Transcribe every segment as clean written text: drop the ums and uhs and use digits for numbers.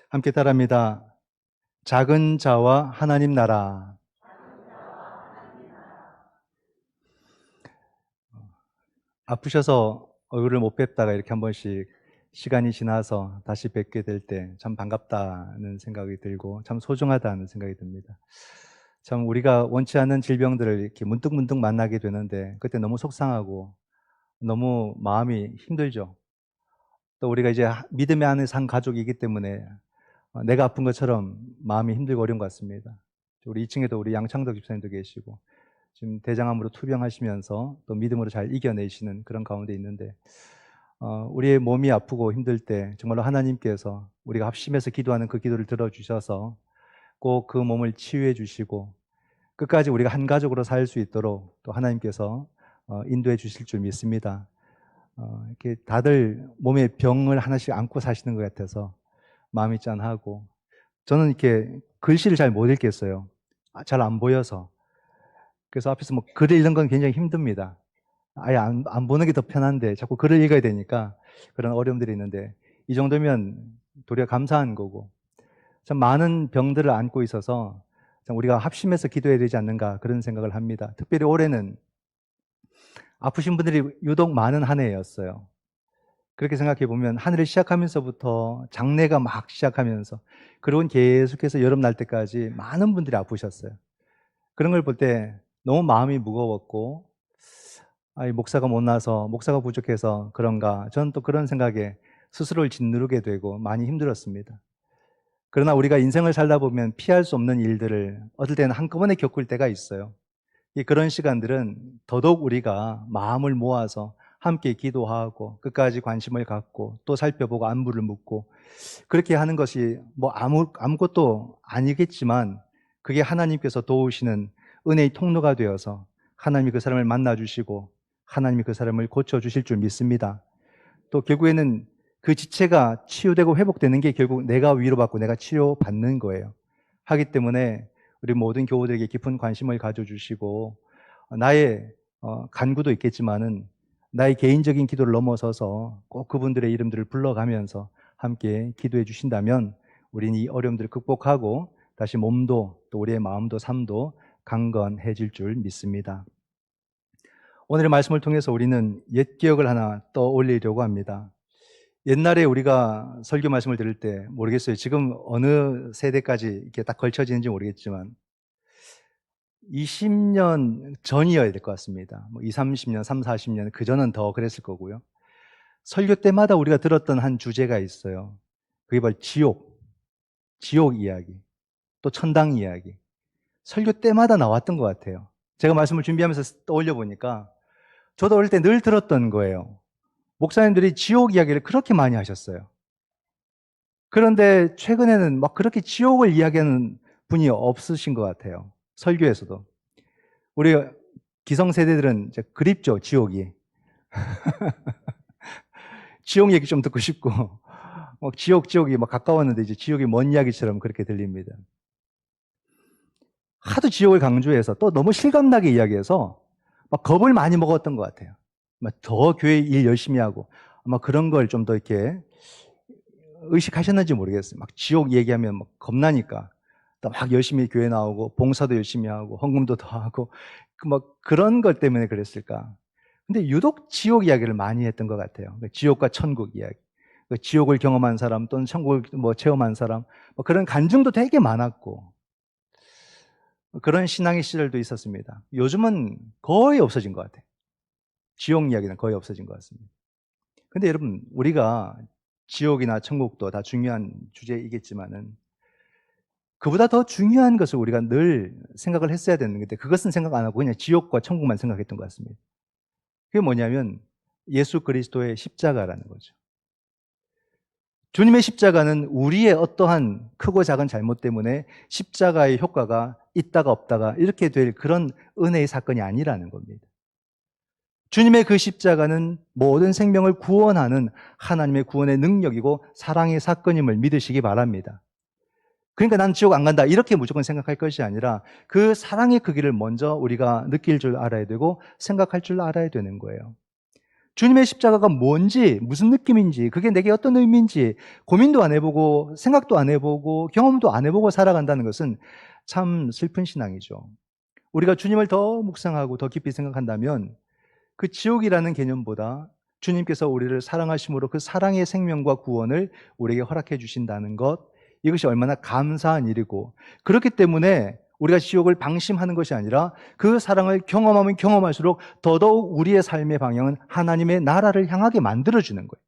함께 따라합니다. 작은 자와 하나님 나라. 아프셔서 얼굴을 못 뵙다가 이렇게 한 번씩 시간이 지나서 다시 뵙게 될 때 참 반갑다는 생각이 들고 참 소중하다는 생각이 듭니다. 참 우리가 원치 않는 질병들을 이렇게 문득문득 만나게 되는데 그때 너무 속상하고 너무 마음이 힘들죠. 또 우리가 이제 믿음의 안에서 한 가족이기 때문에 내가 아픈 것처럼 마음이 힘들고 어려운 것 같습니다. 우리 2층에도 우리 양창덕 집사님도 계시고 지금 대장암으로 투병하시면서 또 믿음으로 잘 이겨내시는 그런 가운데 있는데 우리의 몸이 아프고 힘들 때 정말로 하나님께서 우리가 합심해서 기도하는 그 기도를 들어주셔서 꼭 그 몸을 치유해 주시고 끝까지 우리가 한 가족으로 살 수 있도록 또 하나님께서 인도해 주실 줄 믿습니다. 이렇게 다들 몸에 병을 하나씩 안고 사시는 것 같아서 마음이 짠하고 저는 이렇게 글씨를 잘 못 읽겠어요. 잘 안 보여서. 그래서 앞에서 뭐 글을 읽는 건 굉장히 힘듭니다. 아예 안 보는 게 더 편한데 자꾸 글을 읽어야 되니까 그런 어려움들이 있는데 이 정도면 도리어 감사한 거고 참 많은 병들을 안고 있어서 참 우리가 합심해서 기도해야 되지 않는가 그런 생각을 합니다. 특별히 올해는 아프신 분들이 유독 많은 한 해였어요. 그렇게 생각해 보면 한 해를 시작하면서부터 장례가 막 시작하면서 그리고 계속해서 여름 날 때까지 많은 분들이 아프셨어요. 그런 걸 볼 때 너무 마음이 무거웠고 목사가 못나서 목사가 부족해서 그런가 저는 또 그런 생각에 스스로를 짓누르게 되고 많이 힘들었습니다. 그러나 우리가 인생을 살다 보면 피할 수 없는 일들을 어떨 때는 한꺼번에 겪을 때가 있어요. 그런 시간들은 더더욱 우리가 마음을 모아서 함께 기도하고 끝까지 관심을 갖고 또 살펴보고 안부를 묻고 그렇게 하는 것이 뭐 아무것도 아니겠지만 그게 하나님께서 도우시는 은혜의 통로가 되어서 하나님이 그 사람을 만나주시고 하나님이 그 사람을 고쳐주실 줄 믿습니다. 또 결국에는 그 지체가 치유되고 회복되는 게 결국 내가 위로받고 내가 치료받는 거예요. 하기 때문에 우리 모든 교우들에게 깊은 관심을 가져주시고 나의 간구도 있겠지만은 나의 개인적인 기도를 넘어서서 꼭 그분들의 이름들을 불러가면서 함께 기도해 주신다면 우리는 이 어려움들을 극복하고 다시 몸도 또 우리의 마음도 삶도 강건해질 줄 믿습니다. 오늘의 말씀을 통해서 우리는 옛 기억을 하나 떠올리려고 합니다. 옛날에 우리가 설교 말씀을 들을 때 모르겠어요. 지금 어느 세대까지 이렇게 딱 걸쳐지는지 모르겠지만 20년 전이어야 될 것 같습니다. 뭐 20, 30년, 3, 40년 그전은 더 그랬을 거고요. 설교 때마다 우리가 들었던 한 주제가 있어요. 그게 바로 지옥 이야기, 또 천당 이야기. 설교 때마다 나왔던 것 같아요. 제가 말씀을 준비하면서 떠올려 보니까 저도 어릴 때 늘 들었던 거예요. 목사님들이 지옥 이야기를 그렇게 많이 하셨어요. 그런데 최근에는 막 그렇게 지옥을 이야기하는 분이 없으신 것 같아요. 설교에서도. 우리 기성세대들은 이제 그립죠, 지옥이. 지옥 얘기 좀 듣고 싶고, 막 지옥이 막 가까웠는데 이제 지옥이 먼 이야기처럼 그렇게 들립니다. 하도 지옥을 강조해서 또 너무 실감나게 이야기해서 막 겁을 많이 먹었던 것 같아요. 더 교회 일 열심히 하고 아마 그런 걸 좀 더 이렇게 의식하셨는지 모르겠어요. 막 지옥 얘기하면 막 겁나니까 또 막 열심히 교회 나오고 봉사도 열심히 하고 헌금도 더 하고 막 그런 것 때문에 그랬을까. 근데 유독 지옥 이야기를 많이 했던 것 같아요. 지옥과 천국 이야기. 지옥을 경험한 사람 또는 천국을 뭐 체험한 사람 뭐 그런 간증도 되게 많았고 그런 신앙의 시절도 있었습니다. 요즘은 거의 없어진 것 같아요. 지옥 이야기는 거의 없어진 것 같습니다. 근데 여러분 우리가 지옥이나 천국도 다 중요한 주제이겠지만은 그보다 더 중요한 것을 우리가 늘 생각을 했어야 되는 건데 그것은 생각 안 하고 그냥 지옥과 천국만 생각했던 것 같습니다. 그게 뭐냐면 예수 그리스도의 십자가라는 거죠. 주님의 십자가는 우리의 어떠한 크고 작은 잘못 때문에 십자가의 효과가 있다가 없다가 이렇게 될 그런 은혜의 사건이 아니라는 겁니다. 주님의 그 십자가는 모든 생명을 구원하는 하나님의 구원의 능력이고 사랑의 사건임을 믿으시기 바랍니다. 그러니까 난 지옥 안 간다 이렇게 무조건 생각할 것이 아니라 그 사랑의 크기를 먼저 우리가 느낄 줄 알아야 되고 생각할 줄 알아야 되는 거예요. 주님의 십자가가 뭔지, 무슨 느낌인지, 그게 내게 어떤 의미인지 고민도 안 해보고 생각도 안 해보고 경험도 안 해보고 살아간다는 것은 참 슬픈 신앙이죠. 우리가 주님을 더 묵상하고 더 깊이 생각한다면 그 지옥이라는 개념보다 주님께서 우리를 사랑하심으로 그 사랑의 생명과 구원을 우리에게 허락해 주신다는 것, 이것이 얼마나 감사한 일이고, 그렇기 때문에 우리가 지옥을 방심하는 것이 아니라 그 사랑을 경험하면 경험할수록 더더욱 우리의 삶의 방향은 하나님의 나라를 향하게 만들어주는 거예요.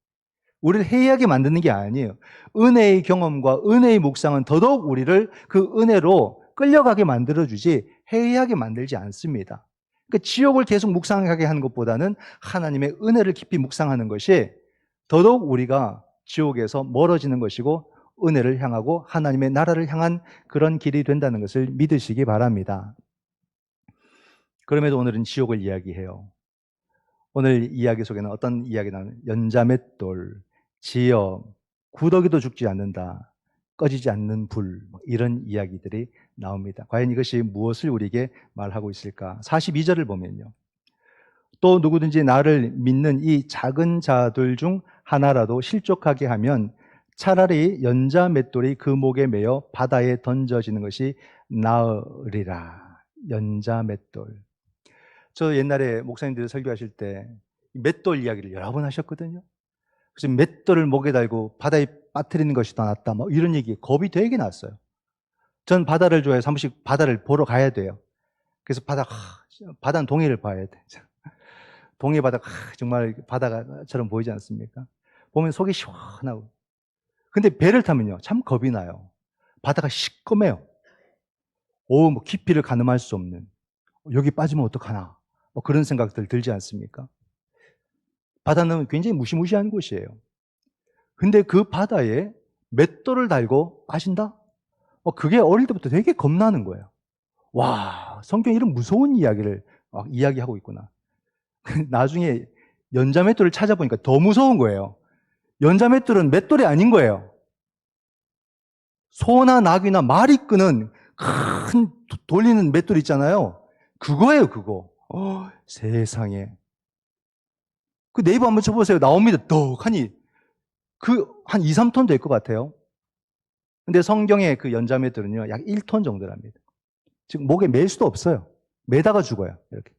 우리를 해이하게 만드는 게 아니에요. 은혜의 경험과 은혜의 묵상은 더더욱 우리를 그 은혜로 끌려가게 만들어주지 해이하게 만들지 않습니다. 그러니까 지옥을 계속 묵상하게 하는 것보다는 하나님의 은혜를 깊이 묵상하는 것이 더더욱 우리가 지옥에서 멀어지는 것이고 은혜를 향하고 하나님의 나라를 향한 그런 길이 된다는 것을 믿으시기 바랍니다. 그럼에도 오늘은 지옥을 이야기해요. 오늘 이야기 속에는 어떤 이야기가 나오냐면 연자맷돌, 지역, 구더기도 죽지 않는다, 꺼지지 않는 불, 이런 이야기들이 나옵니다. 과연 이것이 무엇을 우리에게 말하고 있을까? 42절을 보면요. 또 누구든지 나를 믿는 이 작은 자들 중 하나라도 실족하게 하면 차라리 연자맷돌이 그 목에 매여 바다에 던져지는 것이 나으리라. 연자맷돌. 저 옛날에 목사님들이 설교하실 때 맷돌 이야기를 여러 번 하셨거든요. 그래서 맷돌을 목에 달고 바다에 빠뜨리는 것이 더 낫다, 뭐 이런 얘기, 겁이 되게 났어요. 전 바다를 좋아해서 한 번씩 바다를 보러 가야 돼요. 그래서 바다는 동해를 봐야 돼. 동해 바다, 정말 바다처럼 보이지 않습니까? 보면 속이 시원하고. 근데 배를 타면요, 참 겁이 나요. 바다가 시꺼매요. 뭐 깊이를 가늠할 수 없는, 여기 빠지면 어떡하나, 뭐 그런 생각들 들지 않습니까? 바다는 굉장히 무시무시한 곳이에요. 근데 그 바다에 맷돌을 달고 빠진다? 그게 어릴 때부터 되게 겁나는 거예요. 와, 성경이 이런 무서운 이야기를 이야기하고 있구나. 나중에 연자맷돌을 찾아보니까 더 무서운 거예요. 연자맷돌은 맷돌이 아닌 거예요. 소나 낙이나 말이 끄는 큰 돌리는 맷돌 있잖아요. 그거예요, 그거. 세상에. 그 네이버 한번 쳐보세요. 나옵니다. 떡하니. 한 2, 3톤 될 것 같아요. 근데 성경의 그 연자맷돌은요, 약 1톤 정도랍니다. 즉, 목에 맬 수도 없어요. 매다가 죽어요. 이렇게.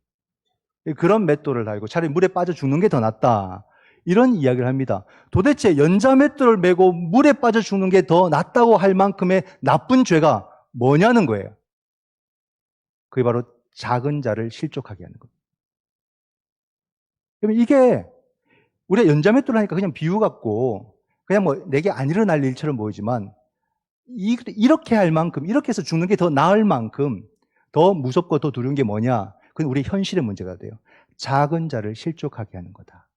그런 맷돌을 달고 차라리 물에 빠져 죽는 게 더 낫다. 이런 이야기를 합니다. 도대체 연자맷돌을 메고 물에 빠져 죽는 게 더 낫다고 할 만큼의 나쁜 죄가 뭐냐는 거예요. 그게 바로 작은 자를 실족하게 하는 겁니다. 그러면 이게 우리가 연자맷돌 하니까 그냥 비유 같고 그냥 뭐 내게 안 일어날 일처럼 보이지만 이렇게 할 만큼, 이렇게 해서 죽는 게 더 나을 만큼 더 무섭고 더 두려운 게 뭐냐? 그건 우리 현실의 문제가 돼요. 작은 자를 실족하게 하는 거다.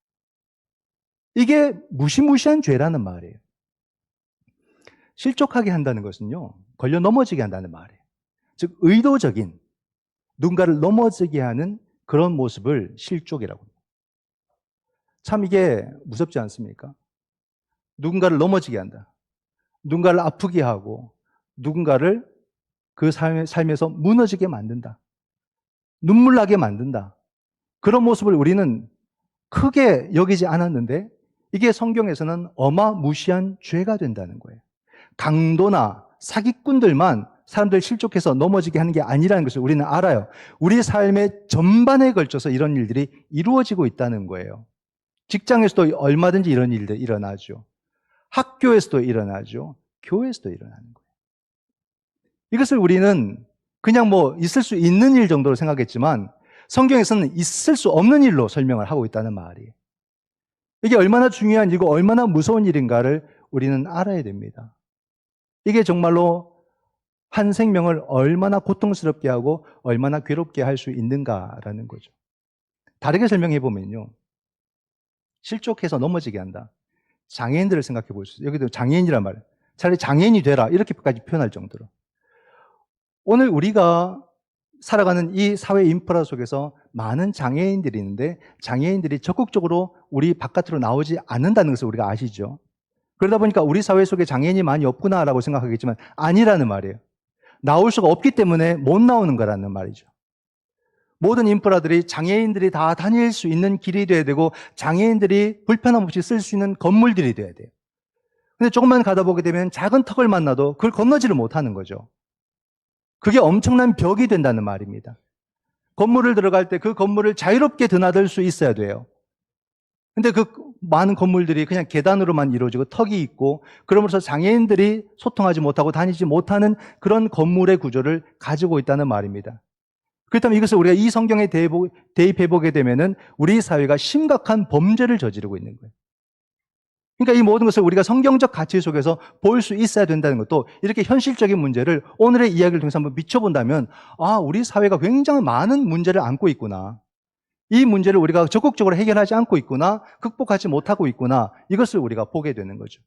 이게 무시무시한 죄라는 말이에요. 실족하게 한다는 것은요, 걸려 넘어지게 한다는 말이에요. 즉, 의도적인 누군가를 넘어지게 하는 그런 모습을 실족이라고 합니다. 참 이게 무섭지 않습니까? 누군가를 넘어지게 한다. 누군가를 아프게 하고 누군가를 그 삶에서 무너지게 만든다. 눈물 나게 만든다. 그런 모습을 우리는 크게 여기지 않았는데 이게 성경에서는 어마무시한 죄가 된다는 거예요. 강도나 사기꾼들만 사람들 실족해서 넘어지게 하는 게 아니라는 것을 우리는 알아요. 우리 삶의 전반에 걸쳐서 이런 일들이 이루어지고 있다는 거예요. 직장에서도 얼마든지 이런 일들이 일어나죠. 학교에서도 일어나죠. 교회에서도 일어나는 거예요. 이것을 우리는 그냥 뭐 있을 수 있는 일 정도로 생각했지만 성경에서는 있을 수 없는 일로 설명을 하고 있다는 말이에요. 이게 얼마나 중요한 일이고 얼마나 무서운 일인가를 우리는 알아야 됩니다. 이게 정말로 한 생명을 얼마나 고통스럽게 하고 얼마나 괴롭게 할 수 있는가라는 거죠. 다르게 설명해 보면요, 실족해서 넘어지게 한다. 장애인들을 생각해 볼 수 있어요. 여기도 장애인이란 말, 차라리 장애인이 되라 이렇게까지 표현할 정도로. 오늘 우리가 살아가는 이 사회 인프라 속에서 많은 장애인들이 있는데 장애인들이 적극적으로 우리 바깥으로 나오지 않는다는 것을 우리가 아시죠? 그러다 보니까 우리 사회 속에 장애인이 많이 없구나라고 생각하겠지만 아니라는 말이에요. 나올 수가 없기 때문에 못 나오는 거라는 말이죠. 모든 인프라들이 장애인들이 다 다닐 수 있는 길이 돼야 되고 장애인들이 불편함 없이 쓸 수 있는 건물들이 돼야 돼요. 근데 조금만 가다 보게 되면 작은 턱을 만나도 그걸 건너지를 못하는 거죠. 그게 엄청난 벽이 된다는 말입니다. 건물을 들어갈 때 그 건물을 자유롭게 드나들 수 있어야 돼요. 근데 그 많은 건물들이 그냥 계단으로만 이루어지고 턱이 있고 그러면서 장애인들이 소통하지 못하고 다니지 못하는 그런 건물의 구조를 가지고 있다는 말입니다. 그렇다면 이것을 우리가 이 성경에 대입해 보게 되면은 우리 사회가 심각한 범죄를 저지르고 있는 거예요. 그러니까 이 모든 것을 우리가 성경적 가치 속에서 볼 수 있어야 된다는 것도 이렇게 현실적인 문제를 오늘의 이야기를 통해서 한번 비춰본다면 우리 사회가 굉장히 많은 문제를 안고 있구나. 이 문제를 우리가 적극적으로 해결하지 않고 있구나, 극복하지 못하고 있구나, 이것을 우리가 보게 되는 거죠.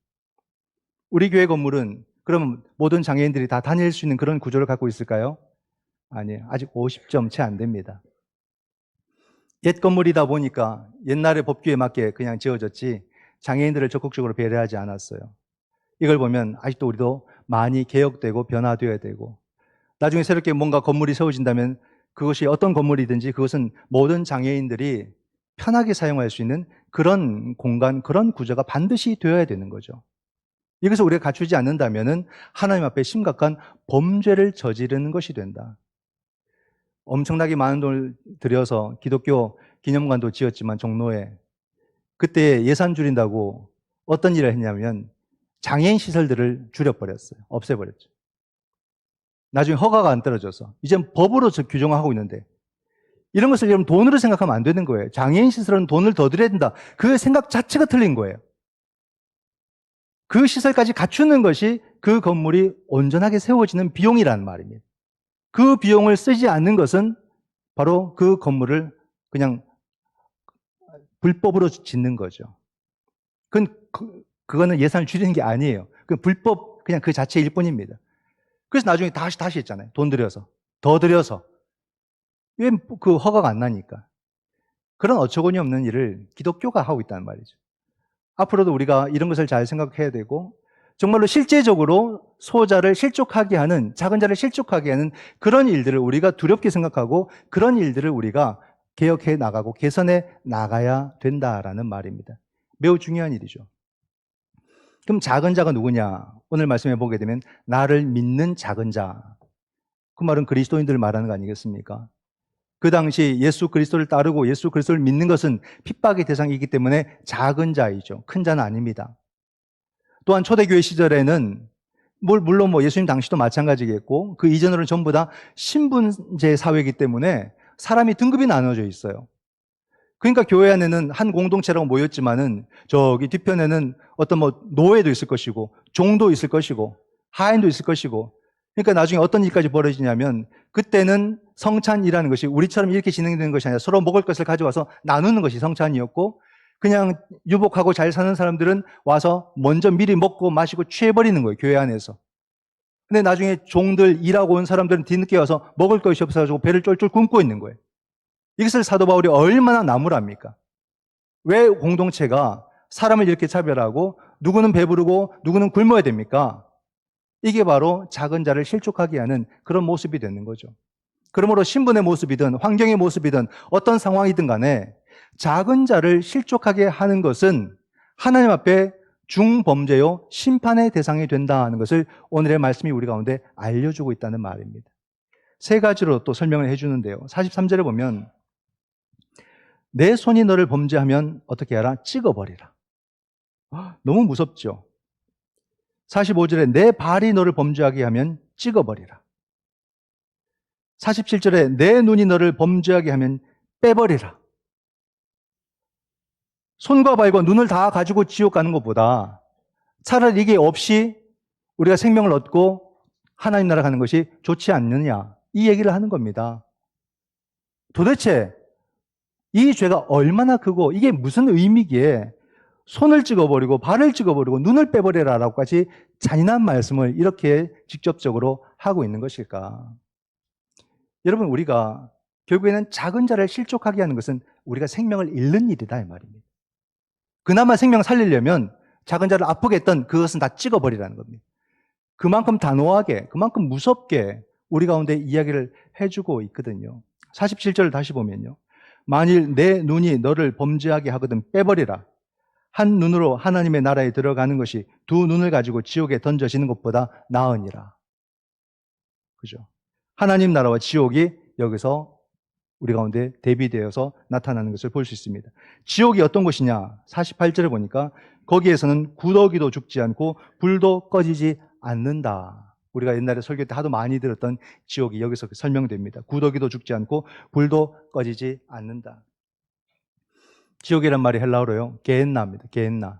우리 교회 건물은 그러면 모든 장애인들이 다 다닐 수 있는 그런 구조를 갖고 있을까요? 아니에요. 아직 50점 채 안 됩니다. 옛 건물이다 보니까 옛날의 법규에 맞게 그냥 지어졌지 장애인들을 적극적으로 배려하지 않았어요. 이걸 보면 아직도 우리도 많이 개혁되고 변화되어야 되고 나중에 새롭게 뭔가 건물이 세워진다면 그것이 어떤 건물이든지 그것은 모든 장애인들이 편하게 사용할 수 있는 그런 공간, 그런 구조가 반드시 되어야 되는 거죠. 이것을 우리가 갖추지 않는다면 하나님 앞에 심각한 범죄를 저지르는 것이 된다. 엄청나게 많은 돈을 들여서 기독교 기념관도 지었지만 종로에 그때 예산 줄인다고 어떤 일을 했냐면 장애인 시설들을 줄여버렸어요. 없애버렸죠. 나중에 허가가 안 떨어져서 이젠 법으로 규정하고 있는데 이런 것을 여러분 돈으로 생각하면 안 되는 거예요. 장애인 시설은 돈을 더 들여야 된다. 그 생각 자체가 틀린 거예요. 그 시설까지 갖추는 것이 그 건물이 온전하게 세워지는 비용이라는 말입니다. 그 비용을 쓰지 않는 것은 바로 그 건물을 그냥 불법으로 짓는 거죠. 그거는 예산을 줄이는 게 아니에요. 그 불법 그냥 그 자체일 뿐입니다. 그래서 나중에 다시 했잖아요. 돈 들여서. 더 들여서. 왜 그 허가가 안 나니까. 그런 어처구니 없는 일을 기독교가 하고 있다는 말이죠. 앞으로도 우리가 이런 것을 잘 생각해야 되고 정말로 실제적으로 소자를 실족하게 하는, 작은 자를 실족하게 하는 그런 일들을 우리가 두렵게 생각하고 그런 일들을 우리가 개혁해 나가고 개선해 나가야 된다라는 말입니다. 매우 중요한 일이죠. 그럼 작은 자가 누구냐? 오늘 말씀해 보게 되면 나를 믿는 작은 자. 그 말은 그리스도인들을 말하는 거 아니겠습니까? 그 당시 예수 그리스도를 따르고 예수 그리스도를 믿는 것은 핍박의 대상이기 때문에 작은 자이죠. 큰 자는 아닙니다. 또한 초대교회 시절에는 물론 예수님 당시도 마찬가지겠고 그 이전으로는 전부 다 신분제 사회이기 때문에 사람이 등급이 나눠져 있어요. 그러니까 교회 안에는 한 공동체라고 모였지만은 저기 뒤편에는 어떤 노예도 있을 것이고 종도 있을 것이고 하인도 있을 것이고 그러니까 나중에 어떤 일까지 벌어지냐면 그때는 성찬이라는 것이 우리처럼 이렇게 진행되는 것이 아니라 서로 먹을 것을 가져와서 나누는 것이 성찬이었고 그냥 유복하고 잘 사는 사람들은 와서 먼저 미리 먹고 마시고 취해버리는 거예요. 교회 안에서. 근데 나중에 종들 일하고 온 사람들은 뒤늦게 와서 먹을 것이 없어가지고 배를 쫄쫄 굶고 있는 거예요. 이것을 사도 바울이 얼마나 나무랍니까? 왜 공동체가 사람을 이렇게 차별하고 누구는 배부르고 누구는 굶어야 됩니까? 이게 바로 작은 자를 실족하게 하는 그런 모습이 되는 거죠. 그러므로 신분의 모습이든 환경의 모습이든 어떤 상황이든 간에 작은 자를 실족하게 하는 것은 하나님 앞에 중범죄요 심판의 대상이 된다는 것을 오늘의 말씀이 우리 가운데 알려주고 있다는 말입니다. 세 가지로 또 설명을 해주는데요. 43절에 보면 내 손이 너를 범죄하면 어떻게 하라? 찍어버리라. 너무 무섭죠. 45절에 내 발이 너를 범죄하게 하면 찍어버리라. 47절에 내 눈이 너를 범죄하게 하면 빼버리라. 손과 발과 눈을 다 가지고 지옥 가는 것보다 차라리 이게 없이 우리가 생명을 얻고 하나님 나라 가는 것이 좋지 않느냐, 이 얘기를 하는 겁니다. 도대체 이 죄가 얼마나 크고 이게 무슨 의미기에 손을 찍어버리고 발을 찍어버리고 눈을 빼버리라라고까지 잔인한 말씀을 이렇게 직접적으로 하고 있는 것일까? 여러분, 우리가 결국에는 작은 자를 실족하게 하는 것은 우리가 생명을 잃는 일이다 이 말입니다. 그나마 생명 살리려면 작은 자를 아프게 했던 그것은 다 찍어버리라는 겁니다. 그만큼 단호하게, 그만큼 무섭게 우리 가운데 이야기를 해주고 있거든요. 47절을 다시 보면요. 만일 내 눈이 너를 범죄하게 하거든 빼버리라. 한 눈으로 하나님의 나라에 들어가는 것이 두 눈을 가지고 지옥에 던져지는 것보다 나으니라. 그죠? 하나님 나라와 지옥이 여기서 우리 가운데 대비되어서 나타나는 것을 볼 수 있습니다. 지옥이 어떤 곳이냐? 48절에 보니까 거기에서는 구더기도 죽지 않고 불도 꺼지지 않는다. 우리가 옛날에 설교 때 하도 많이 들었던 지옥이 여기서 설명됩니다. 구더기도 죽지 않고 불도 꺼지지 않는다. 지옥이란 말이 헬라어로요. 게엔나입니다. 게엔나.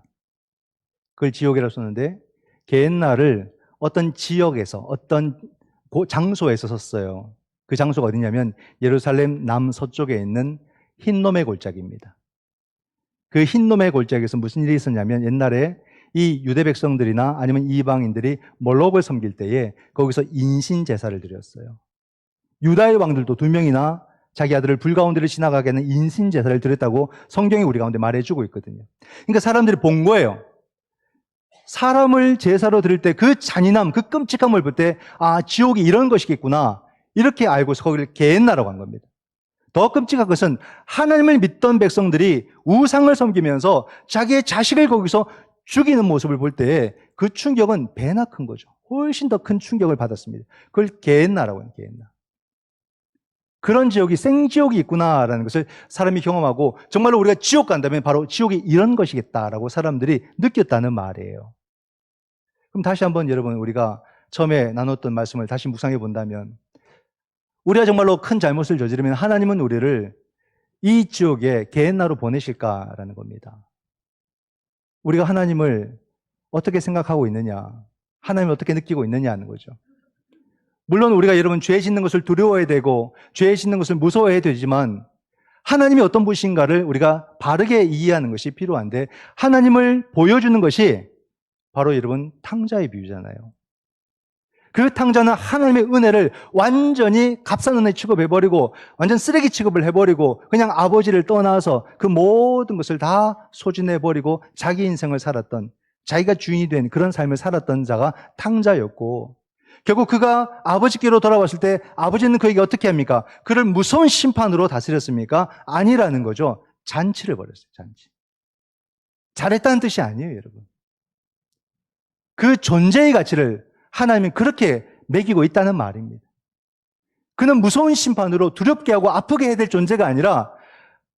그걸 지옥이라고 썼는데 게엔나를 어떤 지역에서 어떤 장소에서 썼어요. 그 장소가 어디냐면 예루살렘 남서쪽에 있는 흰놈의 골짜기입니다. 그 흰놈의 골짜기에서 무슨 일이 있었냐면 옛날에 이 유대 백성들이나 아니면 이방인들이 몰록을 섬길 때에 거기서 인신 제사를 드렸어요. 유다의 왕들도 2명이나 자기 아들을 불 가운데를 지나가게 하는 인신 제사를 드렸다고 성경이 우리 가운데 말해주고 있거든요. 그러니까 사람들이 본 거예요. 사람을 제사로 드릴 때 그 잔인함, 그 끔찍함을 볼 때 아, 지옥이 이런 것이겠구나 이렇게 알고서 거기를 게엔나라고 한 겁니다. 더 끔찍한 것은 하나님을 믿던 백성들이 우상을 섬기면서 자기의 자식을 거기서 죽이는 모습을 볼 때 그 충격은 배나 큰 거죠. 훨씬 더 큰 충격을 받았습니다. 그걸 게엔나라고 해요. 게엔나. 그런 지옥이 생지옥이 있구나라는 것을 사람이 경험하고 정말로 우리가 지옥 간다면 바로 지옥이 이런 것이겠다라고 사람들이 느꼈다는 말이에요. 그럼 다시 한번 여러분 우리가 처음에 나눴던 말씀을 다시 묵상해 본다면 우리가 정말로 큰 잘못을 저지르면 하나님은 우리를 이 지옥에 게엔나로 보내실까라는 겁니다. 우리가 하나님을 어떻게 생각하고 있느냐, 하나님을 어떻게 느끼고 있느냐 하는 거죠. 물론 우리가 여러분 죄 짓는 것을 두려워해야 되고 죄 짓는 것을 무서워해야 되지만 하나님이 어떤 분이신가를 우리가 바르게 이해하는 것이 필요한데 하나님을 보여주는 것이 바로 여러분 탕자의 비유잖아요. 그 탕자는 하나님의 은혜를 완전히 값싼 은혜 취급해버리고 완전 쓰레기 취급을 해버리고 그냥 아버지를 떠나서 그 모든 것을 다 소진해버리고 자기 인생을 살았던 자기가 주인이 된 그런 삶을 살았던 자가 탕자였고 결국 그가 아버지께로 돌아왔을 때 아버지는 그에게 어떻게 합니까? 그를 무서운 심판으로 다스렸습니까? 아니라는 거죠. 잔치를 벌였어요. 잔치. 잘했다는 뜻이 아니에요, 여러분. 그 존재의 가치를 하나님은 그렇게 매기고 있다는 말입니다. 그는 무서운 심판으로 두렵게 하고 아프게 해야 될 존재가 아니라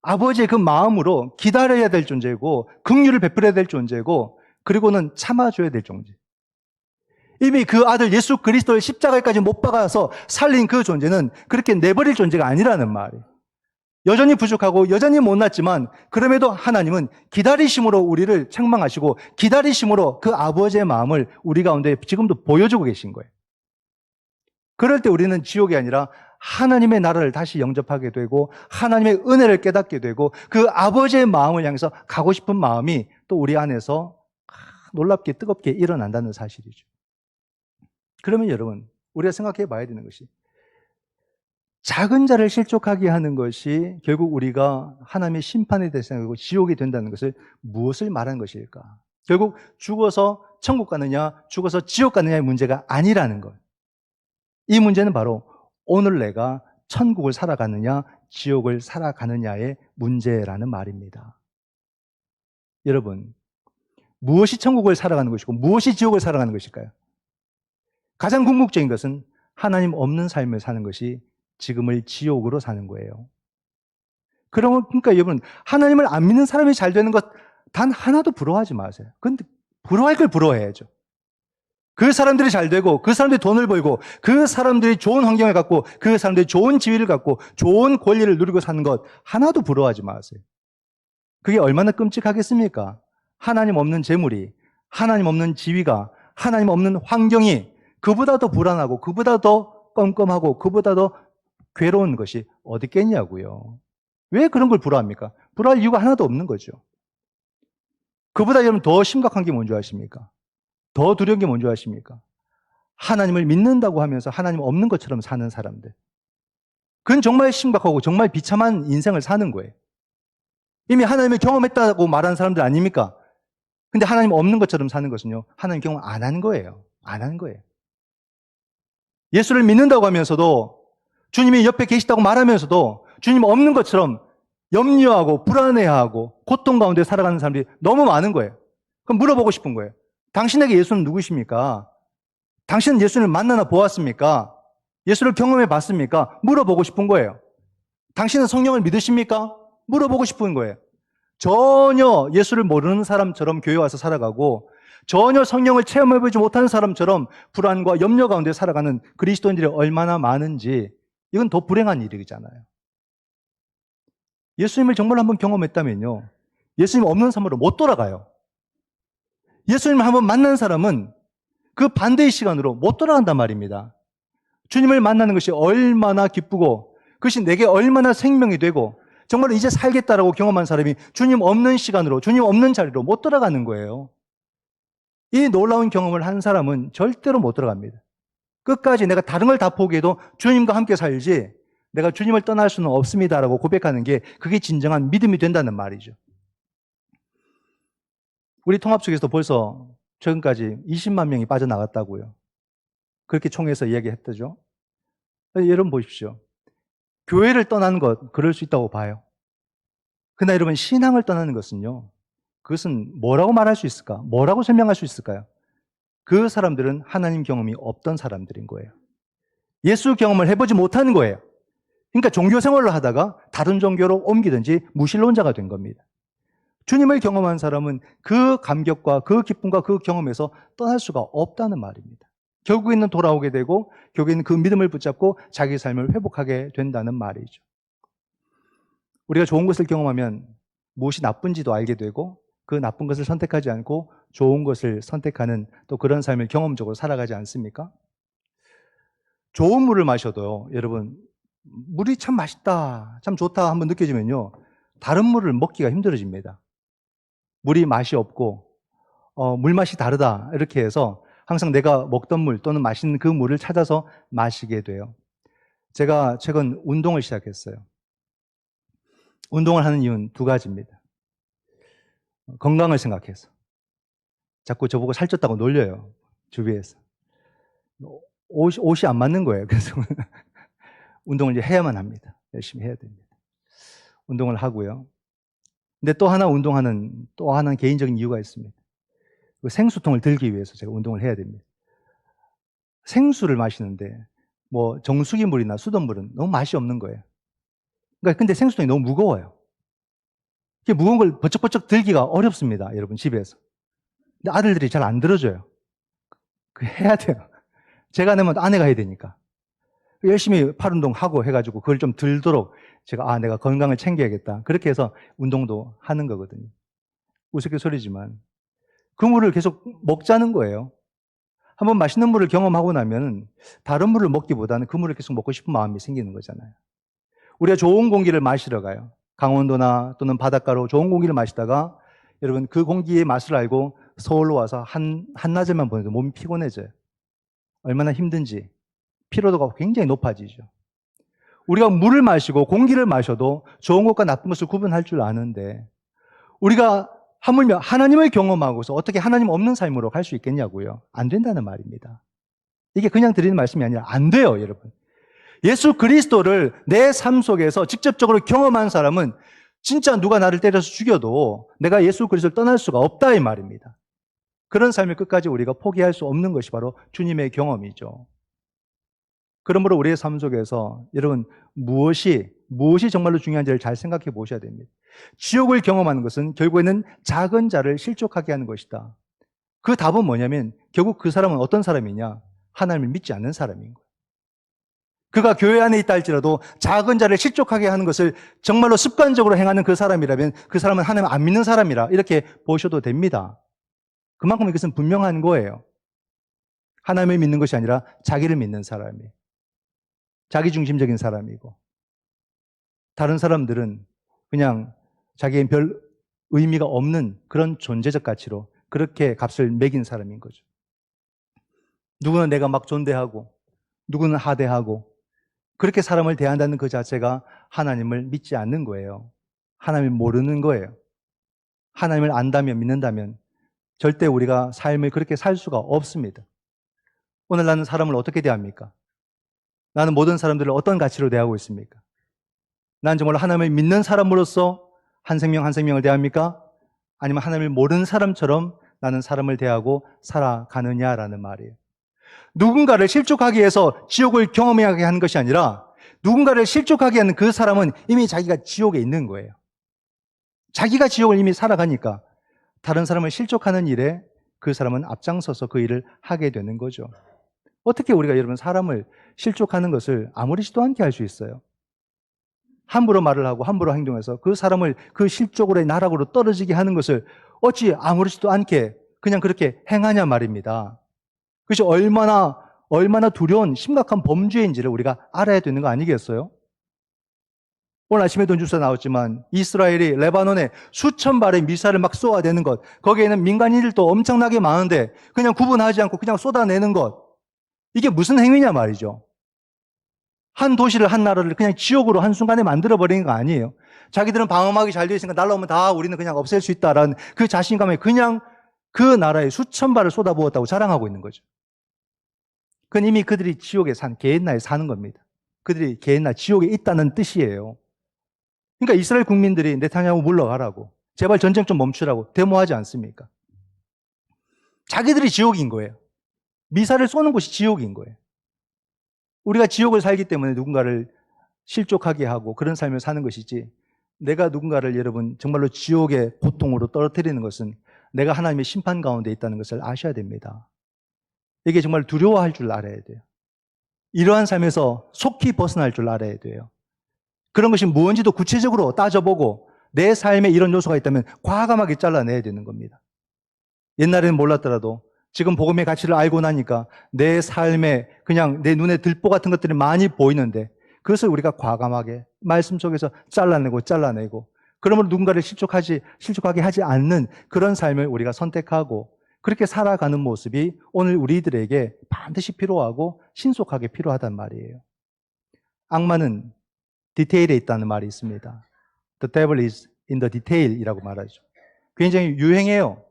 아버지의 그 마음으로 기다려야 될 존재고 긍휼을 베풀어야 될 존재고 그리고는 참아줘야 될 존재. 이미 그 아들 예수 그리스도를 십자가에까지 못 박아서 살린 그 존재는 그렇게 내버릴 존재가 아니라는 말이에요. 여전히 부족하고 여전히 못났지만 그럼에도 하나님은 기다리심으로 우리를 책망하시고 기다리심으로 그 아버지의 마음을 우리 가운데 지금도 보여주고 계신 거예요. 그럴 때 우리는 지옥이 아니라 하나님의 나라를 다시 영접하게 되고 하나님의 은혜를 깨닫게 되고 그 아버지의 마음을 향해서 가고 싶은 마음이 또 우리 안에서 놀랍게 뜨겁게 일어난다는 사실이죠. 그러면 여러분 우리가 생각해 봐야 되는 것이 작은 자를 실족하게 하는 것이 결국 우리가 하나님의 심판의 대상이고 지옥이 된다는 것을 무엇을 말하는 것일까? 결국 죽어서 천국 가느냐 죽어서 지옥 가느냐의 문제가 아니라는 것. 이 문제는 바로 오늘 내가 천국을 살아가느냐 지옥을 살아가느냐의 문제라는 말입니다. 여러분 무엇이 천국을 살아가는 것이고 무엇이 지옥을 살아가는 것일까요? 가장 궁극적인 것은 하나님 없는 삶을 사는 것이 지금을 지옥으로 사는 거예요. 그러니까 여러분 하나님을 안 믿는 사람이 잘 되는 것 단 하나도 부러워하지 마세요. 근데 부러워할 걸 부러워해야죠. 그 사람들이 잘 되고 그 사람들이 돈을 벌고 그 사람들이 좋은 환경을 갖고 그 사람들이 좋은 지위를 갖고 좋은 권리를 누리고 사는 것 하나도 부러워하지 마세요. 그게 얼마나 끔찍하겠습니까? 하나님 없는 재물이, 하나님 없는 지위가, 하나님 없는 환경이 그보다 더 불안하고 그보다 더 껌껌하고 그보다 더 괴로운 것이 어디 있겠냐고요. 왜 그런 걸 부러워합니까? 부러워할 이유가 하나도 없는 거죠. 그보다 여러분 더 심각한 게 뭔지 아십니까? 더 두려운 게 뭔지 아십니까? 하나님을 믿는다고 하면서 하나님 없는 것처럼 사는 사람들. 그건 정말 심각하고 정말 비참한 인생을 사는 거예요. 이미 하나님을 경험했다고 말하는 사람들 아닙니까? 근데 하나님 없는 것처럼 사는 것은요, 하나님 경험 안 한 거예요. 안 한 거예요. 예수를 믿는다고 하면서도 주님이 옆에 계시다고 말하면서도 주님 없는 것처럼 염려하고 불안해하고 고통 가운데 살아가는 사람들이 너무 많은 거예요. 그럼 물어보고 싶은 거예요. 당신에게 예수는 누구십니까? 당신은 예수를 만나나 보았습니까? 예수를 경험해 봤습니까? 물어보고 싶은 거예요. 당신은 성령을 믿으십니까? 물어보고 싶은 거예요. 전혀 예수를 모르는 사람처럼 교회 와서 살아가고 전혀 성령을 체험해보지 못하는 사람처럼 불안과 염려 가운데 살아가는 그리스도인들이 얼마나 많은지 이건 더 불행한 일이잖아요. 예수님을 정말 한번 경험했다면요. 예수님 없는 삶으로 못 돌아가요. 예수님을 한번 만난 사람은 그 반대의 시간으로 못 돌아간단 말입니다. 주님을 만나는 것이 얼마나 기쁘고 그것이 내게 얼마나 생명이 되고 정말 이제 살겠다라고 경험한 사람이 주님 없는 시간으로 주님 없는 자리로 못 돌아가는 거예요. 이 놀라운 경험을 한 사람은 절대로 못 들어갑니다. 끝까지 내가 다른 걸 다 포기해도 주님과 함께 살지 내가 주님을 떠날 수는 없습니다라고 고백하는 게 그게 진정한 믿음이 된다는 말이죠. 우리 통합 속에서 벌써 최근까지 20만 명이 빠져나갔다고요. 그렇게 총회에서 이야기했다죠. 여러분 보십시오. 교회를 떠나는 것 그럴 수 있다고 봐요. 그러나 여러분 신앙을 떠나는 것은요. 그것은 뭐라고 말할 수 있을까? 뭐라고 설명할 수 있을까요? 그 사람들은 하나님 경험이 없던 사람들인 거예요. 예수 경험을 해보지 못하는 거예요. 그러니까 종교 생활을 하다가 다른 종교로 옮기든지 무신론자가 된 겁니다. 주님을 경험한 사람은 그 감격과 그 기쁨과 그 경험에서 떠날 수가 없다는 말입니다. 결국에는 돌아오게 되고 결국에는 그 믿음을 붙잡고 자기 삶을 회복하게 된다는 말이죠. 우리가 좋은 것을 경험하면 무엇이 나쁜지도 알게 되고 그 나쁜 것을 선택하지 않고 좋은 것을 선택하는 또 그런 삶을 경험적으로 살아가지 않습니까? 좋은 물을 마셔도요, 여러분, 물이 참 맛있다, 참 좋다 한번 느껴지면요, 다른 물을 먹기가 힘들어집니다. 물이 맛이 없고, 물 맛이 다르다, 이렇게 해서 항상 내가 먹던 물 또는 맛있는 그 물을 찾아서 마시게 돼요. 제가 최근 운동을 시작했어요. 운동을 하는 이유는 두 가지입니다. 건강을 생각해서. 자꾸 저보고 살쪘다고 놀려요. 주위에서. 옷이 안 맞는 거예요. 그래서 운동을 이제 해야만 합니다. 열심히 해야 됩니다. 운동을 하고요. 근데 또 하나는 개인적인 이유가 있습니다. 그 생수통을 들기 위해서 제가 운동을 해야 됩니다. 생수를 마시는데 뭐 정수기 물이나 수돗물은 너무 맛이 없는 거예요. 그러니까 근데 생수통이 너무 무거워요. 이게 무거운 걸 버쩍버쩍 들기가 어렵습니다. 여러분 집에서. 근데 아들들이 잘 안 들어줘요. 그 해야 돼요. 제가 내면 아내가 해야 되니까. 열심히 팔 운동하고 해가지고 그걸 좀 들도록 제가 내가 건강을 챙겨야겠다. 그렇게 해서 운동도 하는 거거든요. 우스갯소리지만 그 물을 계속 먹자는 거예요. 한번 맛있는 물을 경험하고 나면 다른 물을 먹기보다는 그 물을 계속 먹고 싶은 마음이 생기는 거잖아요. 우리가 좋은 공기를 마시러 가요. 강원도나 또는 바닷가로 좋은 공기를 마시다가 여러분 그 공기의 맛을 알고 서울로 와서 한낮에만 보내도 몸이 피곤해져요. 얼마나 힘든지 피로도가 굉장히 높아지죠. 우리가 물을 마시고 공기를 마셔도 좋은 것과 나쁜 것을 구분할 줄 아는데 우리가 하물며 하나님을 경험하고서 어떻게 하나님 없는 삶으로 갈 수 있겠냐고요. 안 된다는 말입니다. 이게 그냥 드리는 말씀이 아니라 안 돼요, 여러분. 예수 그리스도를 내 삶 속에서 직접적으로 경험한 사람은 진짜 누가 나를 때려서 죽여도 내가 예수 그리스도를 떠날 수가 없다 이 말입니다. 그런 삶을 끝까지 우리가 포기할 수 없는 것이 바로 주님의 경험이죠. 그러므로 우리의 삶 속에서 여러분 무엇이 정말로 중요한지를 잘 생각해 보셔야 됩니다. 지옥을 경험하는 것은 결국에는 작은 자를 실족하게 하는 것이다. 그 답은 뭐냐면 결국 그 사람은 어떤 사람이냐? 하나님을 믿지 않는 사람인 거예요. 그가 교회 안에 있다 할지라도 작은 자를 실족하게 하는 것을 정말로 습관적으로 행하는 그 사람이라면 그 사람은 하나님을 안 믿는 사람이라 이렇게 보셔도 됩니다. 그만큼 이것은 분명한 거예요. 하나님을 믿는 것이 아니라 자기를 믿는 사람이에요. 자기중심적인 사람이고 다른 사람들은 그냥 자기의 별 의미가 없는 그런 존재적 가치로 그렇게 값을 매긴 사람인 거죠. 누구는 내가 막 존대하고 누구는 하대하고 그렇게 사람을 대한다는 그 자체가 하나님을 믿지 않는 거예요. 하나님을 모르는 거예요. 하나님을 안다면 믿는다면 절대 우리가 삶을 그렇게 살 수가 없습니다. 오늘 나는 사람을 어떻게 대합니까? 나는 모든 사람들을 어떤 가치로 대하고 있습니까? 나는 정말 하나님을 믿는 사람으로서 한 생명 한 생명을 대합니까? 아니면 하나님을 모르는 사람처럼 나는 사람을 대하고 살아가느냐라는 말이에요. 누군가를 실족하게 해서 지옥을 경험하게 하는 것이 아니라 누군가를 실족하게 하는 그 사람은 이미 자기가 지옥에 있는 거예요. 자기가 지옥을 이미 살아가니까 다른 사람을 실족하는 일에 그 사람은 앞장서서 그 일을 하게 되는 거죠. 어떻게 우리가 여러분 사람을 실족하는 것을 아무렇지도 않게 할 수 있어요? 함부로 말을 하고 함부로 행동해서 그 사람을 그 실족으로의 나락으로 떨어지게 하는 것을 어찌 아무렇지도 않게 그냥 그렇게 행하냐 말입니다. 그것이 얼마나 두려운 심각한 범죄인지를 우리가 알아야 되는 거 아니겠어요? 오늘 아침에도 뉴스에 나왔지만 이스라엘이 레바논에 수천 발의 미사일을 막 쏘아대는 것, 거기에는 민간인들도 엄청나게 많은데 그냥 구분하지 않고 그냥 쏟아내는 것, 이게 무슨 행위냐 말이죠. 한 도시를, 한 나라를 그냥 지옥으로 한순간에 만들어버리는 거 아니에요. 자기들은 방어막이 잘 되어 있으니까 날라오면 다 우리는 그냥 없앨 수 있다라는 그 자신감에 그냥 그 나라에 수천 발을 쏟아부었다고 자랑하고 있는 거죠. 그건 이미 그들이 지옥에 게헨나에 사는 겁니다. 그들이 게헨나 지옥에 있다는 뜻이에요. 그러니까 이스라엘 국민들이 네타냐후 물러가라고, 제발 전쟁 좀 멈추라고 데모하지 않습니까? 자기들이 지옥인 거예요. 미사를 쏘는 곳이 지옥인 거예요. 우리가 지옥을 살기 때문에 누군가를 실족하게 하고 그런 삶을 사는 것이지, 내가 누군가를 여러분 정말로 지옥의 고통으로 떨어뜨리는 것은 내가 하나님의 심판 가운데 있다는 것을 아셔야 됩니다. 이게 정말 두려워할 줄 알아야 돼요. 이러한 삶에서 속히 벗어날 줄 알아야 돼요. 그런 것이 무엇인지도 구체적으로 따져보고 내 삶에 이런 요소가 있다면 과감하게 잘라내야 되는 겁니다. 옛날에는 몰랐더라도 지금 복음의 가치를 알고 나니까 내 삶에 그냥 내 눈에 들보 같은 것들이 많이 보이는데 그것을 우리가 과감하게 말씀 속에서 잘라내고 그러므로 누군가를 실족하게 하지 않는 그런 삶을 우리가 선택하고 그렇게 살아가는 모습이 오늘 우리들에게 반드시 필요하고 신속하게 필요하단 말이에요. 악마는 디테일에 있다는 말이 있습니다. The devil is in the detail 이라고 말하죠. 굉장히 유행해요.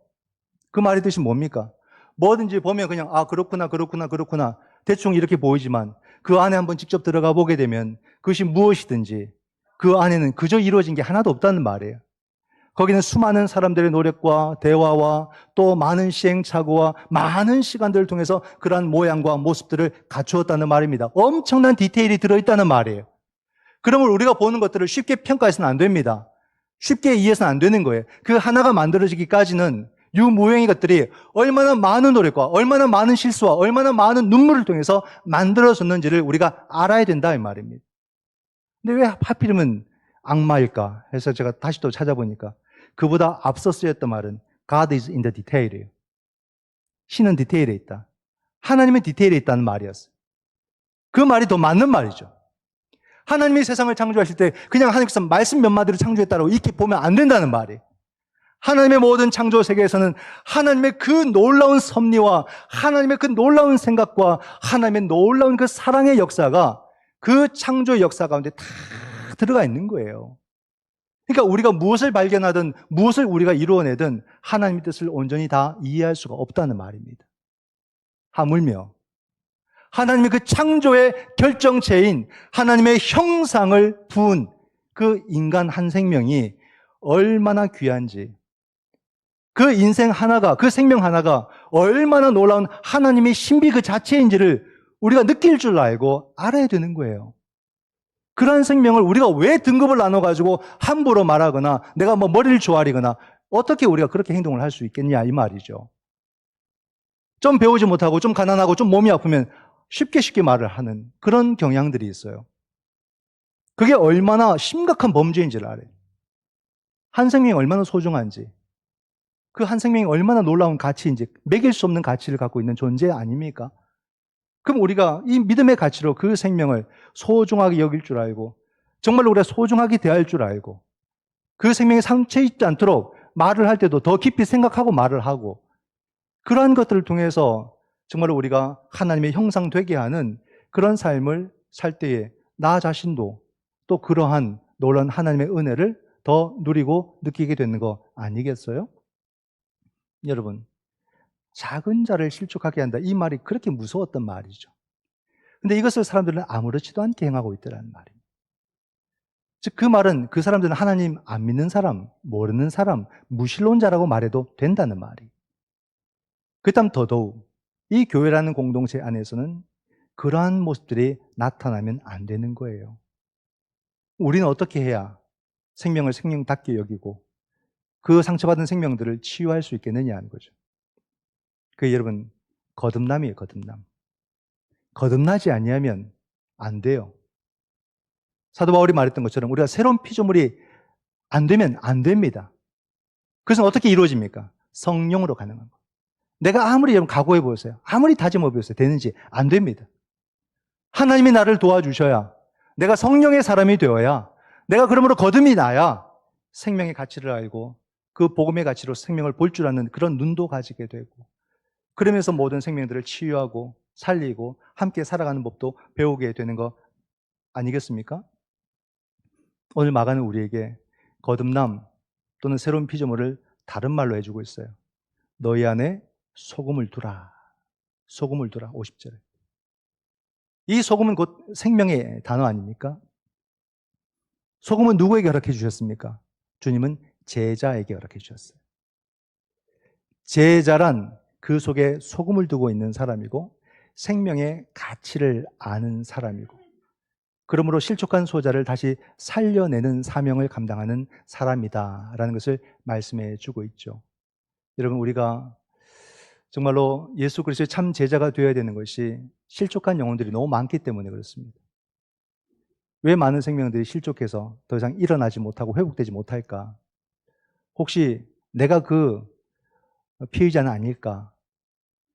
그 말의 뜻이 뭡니까? 뭐든지 보면 그냥 그렇구나 대충 이렇게 보이지만 그 안에 한번 직접 들어가 보게 되면 그것이 무엇이든지 그 안에는 그저 이루어진 게 하나도 없다는 말이에요. 거기는 수많은 사람들의 노력과 대화와 또 많은 시행착오와 많은 시간들을 통해서 그러한 모양과 모습들을 갖추었다는 말입니다. 엄청난 디테일이 들어있다는 말이에요. 그러면 우리가 보는 것들을 쉽게 평가해서는 안 됩니다. 쉽게 이해해서는 안 되는 거예요. 그 하나가 만들어지기까지는 유무형의 것들이 얼마나 많은 노력과 얼마나 많은 실수와 얼마나 많은 눈물을 통해서 만들어졌는지를 우리가 알아야 된다 이 말입니다. 근데 왜 하필이면 악마일까 해서 제가 다시 또 찾아보니까 그보다 앞서 쓰였던 말은 God is in the detail이에요. 신은 디테일에 있다. 하나님은 디테일에 있다는 말이었어요. 그 말이 더 맞는 말이죠. 하나님이 세상을 창조하실 때 그냥 하나님께서 말씀 몇 마디로 창조했다고 이렇게 보면 안 된다는 말이에요. 하나님의 모든 창조 세계에서는 하나님의 그 놀라운 섭리와 하나님의 그 놀라운 생각과 하나님의 놀라운 그 사랑의 역사가 그 창조의 역사 가운데 다 들어가 있는 거예요. 그러니까 우리가 무엇을 발견하든 무엇을 우리가 이루어내든 하나님의 뜻을 온전히 다 이해할 수가 없다는 말입니다. 하물며 하나님의 그 창조의 결정체인 하나님의 형상을 부은 그 인간 한 생명이 얼마나 귀한지, 그 인생 하나가, 그 생명 하나가 얼마나 놀라운 하나님의 신비 그 자체인지를 우리가 느낄 줄 알고 알아야 되는 거예요. 그러한 생명을 우리가 왜 등급을 나눠가지고 함부로 말하거나 내가 뭐 머리를 조아리거나 어떻게 우리가 그렇게 행동을 할 수 있겠냐 이 말이죠. 좀 배우지 못하고 좀 가난하고 좀 몸이 아프면 쉽게 말을 하는 그런 경향들이 있어요. 그게 얼마나 심각한 범죄인지를 알아요. 한 생명이 얼마나 소중한지, 그 한 생명이 얼마나 놀라운 가치인지, 매길 수 없는 가치를 갖고 있는 존재 아닙니까? 그럼 우리가 이 믿음의 가치로 그 생명을 소중하게 여길 줄 알고 정말로 우리가 소중하게 대할 줄 알고 그 생명에 상처 있지 않도록 말을 할 때도 더 깊이 생각하고 말을 하고 그러한 것들을 통해서 정말로 우리가 하나님의 형상 되게 하는 그런 삶을 살 때에 나 자신도 또 그러한 놀라운 하나님의 은혜를 더 누리고 느끼게 되는 거 아니겠어요? 여러분, 작은 자를 실족하게 한다. 이 말이 그렇게 무서웠던 말이죠. 근데 이것을 사람들은 아무렇지도 않게 행하고 있더라는 말입니다. 즉 그 말은 그 사람들은 하나님 안 믿는 사람, 모르는 사람, 무신론자라고 말해도 된다는 말이. 그렇다면 더더욱 이 교회라는 공동체 안에서는 그러한 모습들이 나타나면 안 되는 거예요. 우리는 어떻게 해야 생명을 생명답게 여기고 그 상처받은 생명들을 치유할 수 있겠느냐 하는 거죠. 그게 여러분 거듭남이에요. 거듭남. 거듭나지 아니하면 안 돼요. 사도 바울이 말했던 것처럼 우리가 새로운 피조물이 안 되면 안 됩니다. 그래서 어떻게 이루어집니까? 성령으로 가능한 거예요. 내가 아무리 여러분 각오해 보세요. 아무리 다짐해 보세요. 되는지 안 됩니다. 하나님이 나를 도와주셔야, 내가 성령의 사람이 되어야, 내가 그러므로 거듭이 나야 생명의 가치를 알고 그 복음의 가치로 생명을 볼 줄 아는 그런 눈도 가지게 되고, 그러면서 모든 생명들을 치유하고 살리고 함께 살아가는 법도 배우게 되는 거 아니겠습니까? 오늘 마가는 우리에게 거듭남 또는 새로운 피조물을 다른 말로 해주고 있어요. 너희 안에 소금을 두라. 소금을 두라. 50절에. 이 소금은 곧 생명의 단어 아닙니까? 소금은 누구에게 허락해 주셨습니까? 주님은 제자에게 허락해 주셨어요. 제자란 그 속에 소금을 두고 있는 사람이고 생명의 가치를 아는 사람이고, 그러므로 실족한 소자를 다시 살려내는 사명을 감당하는 사람이다라는 것을 말씀해 주고 있죠. 여러분, 우리가 정말로 예수 그리스도의 참 제자가 되어야 되는 것이 실족한 영혼들이 너무 많기 때문에 그렇습니다. 왜 많은 생명들이 실족해서 더 이상 일어나지 못하고 회복되지 못할까? 혹시 내가 그 피의자는 아닐까?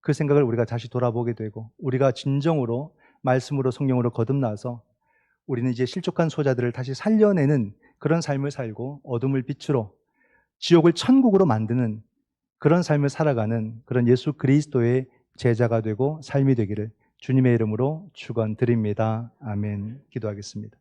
그 생각을 우리가 다시 돌아보게 되고, 우리가 진정으로 말씀으로 성령으로 거듭나서 우리는 이제 실족한 소자들을 다시 살려내는 그런 삶을 살고 어둠을 빛으로 지옥을 천국으로 만드는 그런 삶을 살아가는 그런 예수 그리스도의 제자가 되고 삶이 되기를 주님의 이름으로 축원드립니다. 아멘. 기도하겠습니다.